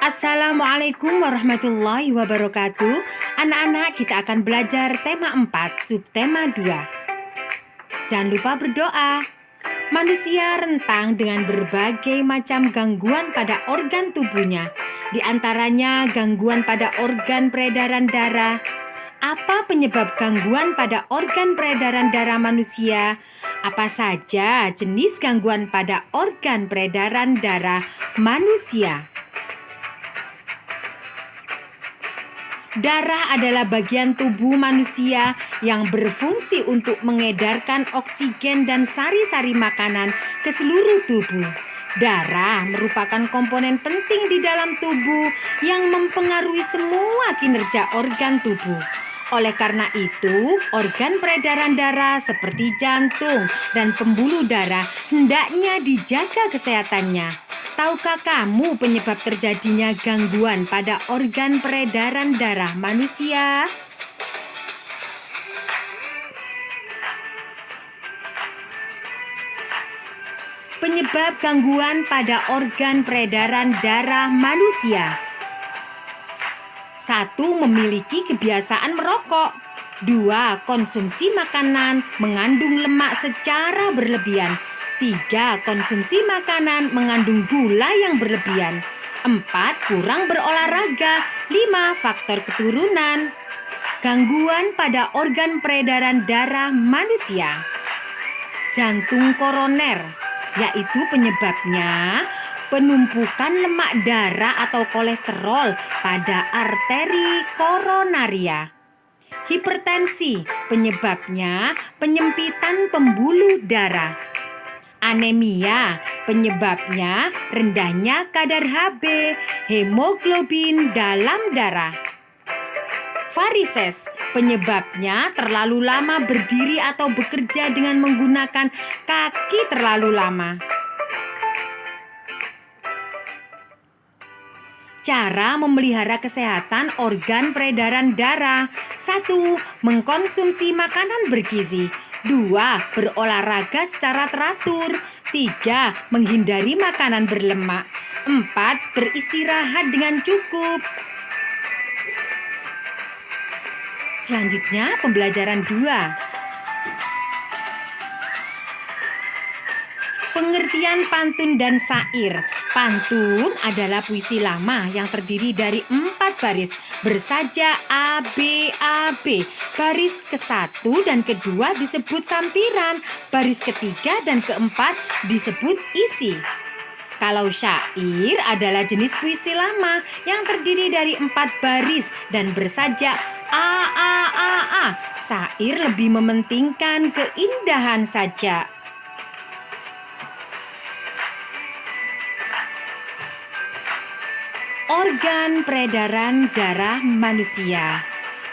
Assalamualaikum warahmatullahi wabarakatuh. Anak-anak, kita akan belajar tema 4, subtema 2. Jangan lupa berdoa. Manusia rentang dengan berbagai macam gangguan pada organ tubuhnya. Di antaranya gangguan pada organ peredaran darah. Apa penyebab gangguan pada organ peredaran darah manusia? Apa saja jenis gangguan pada organ peredaran darah manusia? Darah adalah bagian tubuh manusia yang berfungsi untuk mengedarkan oksigen dan sari-sari makanan ke seluruh tubuh. Darah merupakan komponen penting di dalam tubuh yang mempengaruhi semua kinerja organ tubuh. Oleh karena itu, organ peredaran darah seperti jantung dan pembuluh darah hendaknya dijaga kesehatannya. Tahukah kamu penyebab terjadinya gangguan pada organ peredaran darah manusia? Penyebab gangguan pada organ peredaran darah manusia. 1. Memiliki kebiasaan merokok. 2. Konsumsi makanan mengandung lemak secara berlebihan. 3. Konsumsi makanan mengandung gula yang berlebihan. 4. Kurang berolahraga. 5. Faktor keturunan. Gangguan pada organ peredaran darah manusia. Jantung koroner, yaitu penyebabnya penumpukan lemak darah atau kolesterol pada arteri koronaria. Hipertensi, penyebabnya penyempitan pembuluh darah. Anemia, penyebabnya rendahnya kadar Hb, hemoglobin dalam darah. Varises, penyebabnya terlalu lama berdiri atau bekerja dengan menggunakan kaki terlalu lama. Cara memelihara kesehatan organ peredaran darah. 1. Mengkonsumsi makanan bergizi. 2. Berolahraga secara teratur. 3. Menghindari makanan berlemak. 4. Beristirahat dengan cukup. Selanjutnya pembelajaran 2. Pengertian pantun dan syair. Pantun adalah puisi lama yang terdiri dari 4 baris bersaja A, B, A, B. Baris ke-1 dan ke-2 disebut sampiran. Baris ke-3 dan ke-4 disebut isi. Kalau syair adalah jenis puisi lama yang terdiri dari 4 baris dan bersaja A, A, A, A. Syair lebih mementingkan keindahan saja. Organ peredaran darah manusia.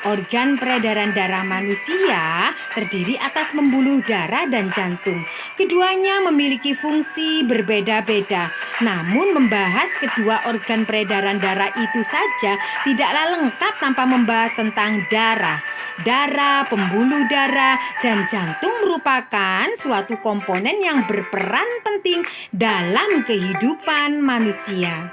Organ peredaran darah manusia terdiri atas pembuluh darah dan jantung. Keduanya memiliki fungsi berbeda-beda. Namun membahas kedua organ peredaran darah itu saja tidaklah lengkap tanpa membahas tentang darah. Darah, pembuluh darah, dan jantung merupakan suatu komponen yang berperan penting dalam kehidupan manusia.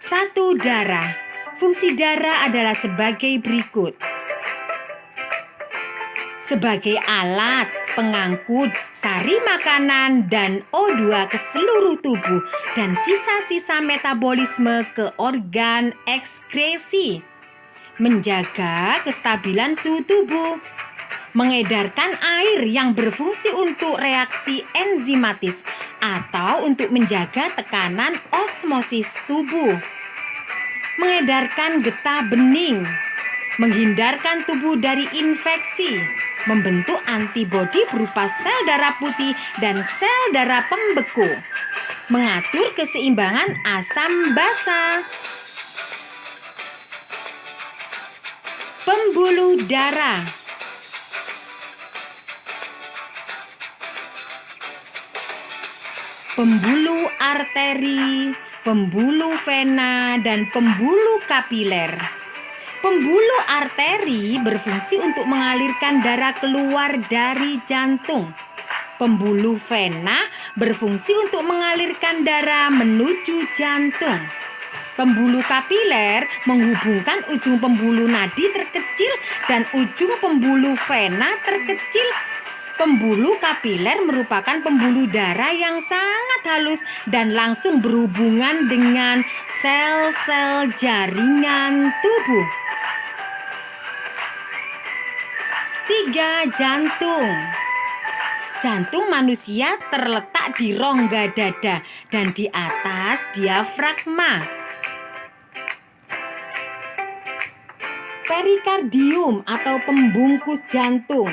1. Darah. Fungsi darah adalah sebagai berikut. Sebagai alat pengangkut sari makanan dan O2 ke seluruh tubuh dan sisa-sisa metabolisme ke organ ekskresi. Menjaga kestabilan suhu tubuh. Mengedarkan air yang berfungsi untuk reaksi enzimatis atau untuk menjaga tekanan osmosis tubuh. Mengedarkan getah bening, menghindarkan tubuh dari infeksi, membentuk antibodi berupa sel darah putih dan sel darah pembeku, mengatur keseimbangan asam basa. Pembuluh darah. Pembuluh arteri, pembuluh vena, dan pembuluh kapiler. Pembuluh arteri berfungsi untuk mengalirkan darah keluar dari jantung. Pembuluh vena berfungsi untuk mengalirkan darah menuju jantung. Pembuluh kapiler menghubungkan ujung pembuluh nadi terkecil dan ujung pembuluh vena terkecil. Pembuluh kapiler merupakan pembuluh darah yang sangat halus dan langsung berhubungan dengan sel-sel jaringan tubuh. 3. Jantung. Jantung manusia terletak di rongga dada dan di atas diafragma. Perikardium atau pembungkus jantung.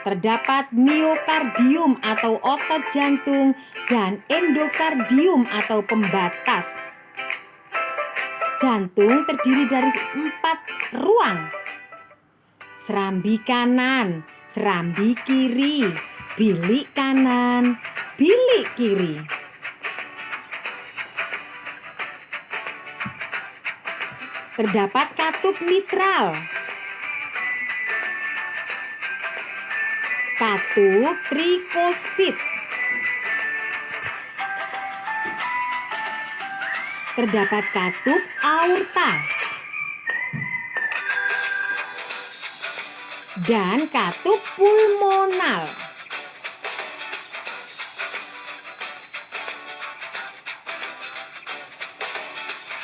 Terdapat miokardium atau otot jantung dan endokardium atau pembatas. Jantung terdiri dari 4 ruang. Serambi kanan, serambi kiri, bilik kanan, bilik kiri. Terdapat katup mitral, katup trikospid. Terdapat katup aorta dan katup pulmonal.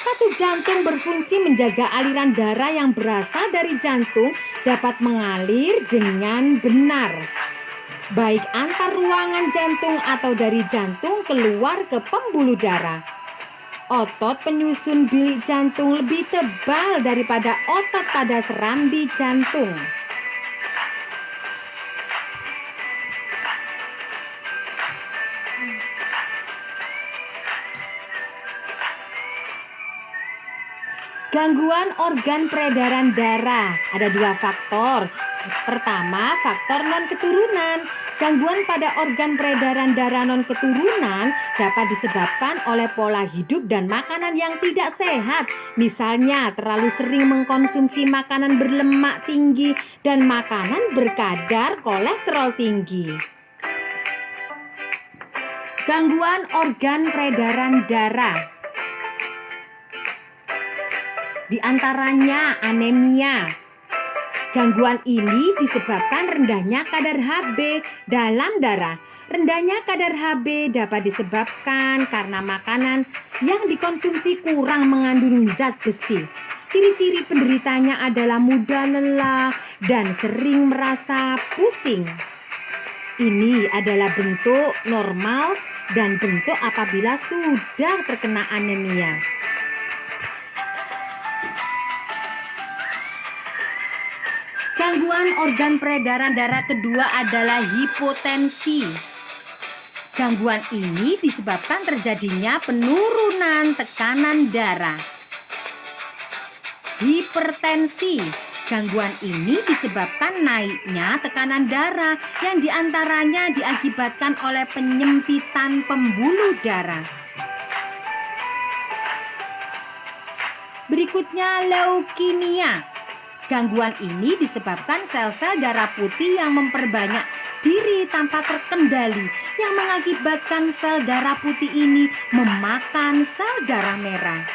Katup jantung berfungsi menjaga aliran darah yang berasal dari jantung dapat mengalir dengan benar, baik antar ruangan jantung atau dari jantung keluar ke pembuluh darah. Otot penyusun bilik jantung lebih tebal daripada otot pada serambi jantung. Gangguan organ peredaran darah. Ada 2 faktor. Pertama, faktor non-keturunan. Gangguan pada organ peredaran darah non-keturunan dapat disebabkan oleh pola hidup dan makanan yang tidak sehat. Misalnya, terlalu sering mengkonsumsi makanan berlemak tinggi dan makanan berkadar kolesterol tinggi. Gangguan organ peredaran darah. Di antaranya anemia. Gangguan ini disebabkan rendahnya kadar Hb dalam darah. Rendahnya kadar Hb dapat disebabkan karena makanan yang dikonsumsi kurang mengandung zat besi. Ciri-ciri penderitanya adalah mudah lelah dan sering merasa pusing. Ini adalah bentuk normal dan bentuk apabila sudah terkena anemia. Gangguan organ peredaran darah kedua adalah hipotensi. Gangguan ini disebabkan terjadinya penurunan tekanan darah. Hipertensi. Gangguan ini disebabkan naiknya tekanan darah yang diantaranya diakibatkan oleh penyempitan pembuluh darah. Berikutnya leukemia. Gangguan ini disebabkan sel-sel darah putih yang memperbanyak diri tanpa terkendali yang mengakibatkan sel darah putih ini memakan sel darah merah.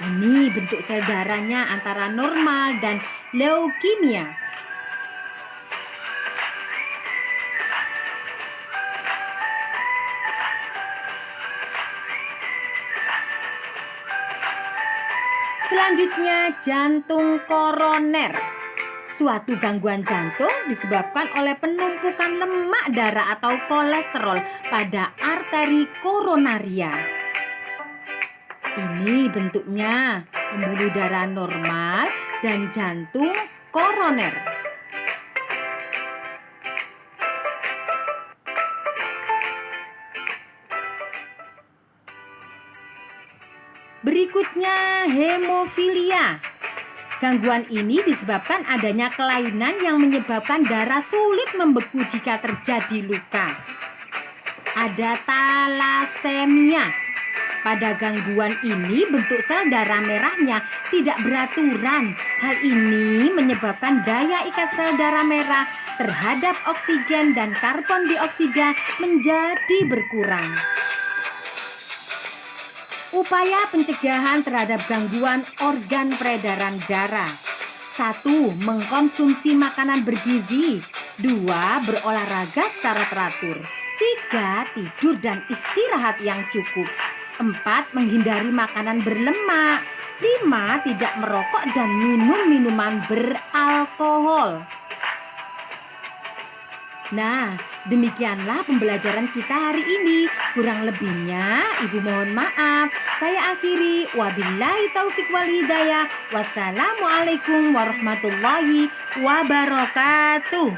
Ini bentuk sel darahnya antara normal dan leukemia. Selanjutnya, jantung koroner. Suatu gangguan jantung disebabkan oleh penumpukan lemak darah atau kolesterol pada arteri koronaria. Ini bentuknya pembuluh darah normal dan jantung koroner. Berikutnya, hemofilia. Gangguan ini disebabkan adanya kelainan yang menyebabkan darah sulit membeku jika terjadi luka. Ada talasemia. Pada gangguan ini bentuk sel darah merahnya tidak beraturan. Hal ini menyebabkan daya ikat sel darah merah terhadap oksigen dan karbon dioksida menjadi berkurang. Upaya pencegahan terhadap gangguan organ peredaran darah. 1. Mengkonsumsi makanan bergizi. 2. Berolahraga secara teratur. 3. Tidur dan istirahat yang cukup. 4. Menghindari makanan berlemak. 5. Tidak merokok dan minum minuman beralkohol. Nah, demikianlah pembelajaran kita hari ini. Kurang lebihnya, Ibu mohon maaf. Saya akhiri. Wabillahi taufik wal hidayah. Wassalamualaikum warahmatullahi wabarakatuh.